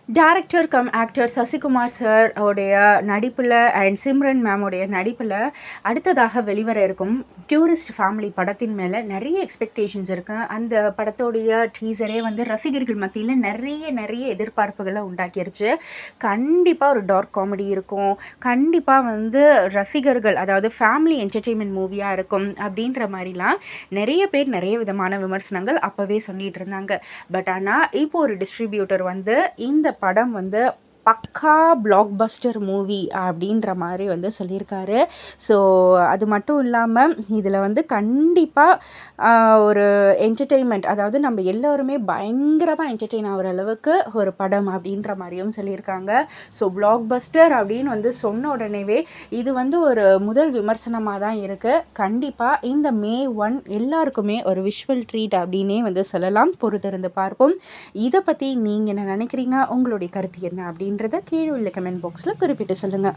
Director come actor Sasikumar sir உடைய நடிப்பில் and Simran மேமுடைய நடிப்பில் அடுத்ததாக வெளிவர இருக்கும் டூரிஸ்ட் ஃபேமிலி படத்தின் மேலே நிறைய எக்ஸ்பெக்டேஷன்ஸ் இருக்குது. அந்த படத்தோடைய டீசரே வந்து ரசிகர்கள் மத்தியில் நிறைய எதிர்பார்ப்புகளை உண்டாக்கிருச்சு. கண்டிப்பாக ஒரு டார்க் காமெடி இருக்கும், கண்டிப்பாக வந்து ரசிகர்கள் அதாவது ஃபேமிலி என்டர்டெயின்மெண்ட் மூவியாக இருக்கும் அப்படின்ற மாதிரிலாம் நிறைய பேர் நிறைய விதமான விமர்சனங்கள் அப்போவே சொல்லிட்டு இருந்தாங்க. பட் ஆனால் இப்போ ஒரு டிஸ்ட்ரிபியூட்டர் வந்து இந்த படம் வந்து பக்கா பிளாக் பஸ்டர் மூவி அப்படின்ற மாதிரி வந்து சொல்லியிருக்காரு. ஸோ அது மட்டும் இல்லாமல் இதில் வந்து கண்டிப்பாக ஒரு என்டர்டெயின்மெண்ட், அதாவது நம்ம எல்லோருமே பயங்கரமாக என்டர்டெயின் ஆகிற அளவுக்கு ஒரு படம் அப்படின்ற மாதிரியும் சொல்லியிருக்காங்க. ஸோ பிளாக் பஸ்டர் அப்படின்னு வந்து சொன்ன உடனேவே இது வந்து ஒரு முதல் விமர்சனமாக தான் இருக்குது. கண்டிப்பாக இந்த May 1 எல்லாருக்குமே ஒரு விஷுவல் ட்ரீட் அப்படின்னே வந்து சொல்லலாம். பொறுத்திருந்து பார்ப்போம். இதை பற்றி நீங்கள் என்ன நினைக்கிறீங்க, உங்களுடைய கருத்து என்ன அப்படின்றத கீழே உள்ள கமெண்ட் பாக்ஸில் குறிப்பிட்டு சொல்லுங்கள்.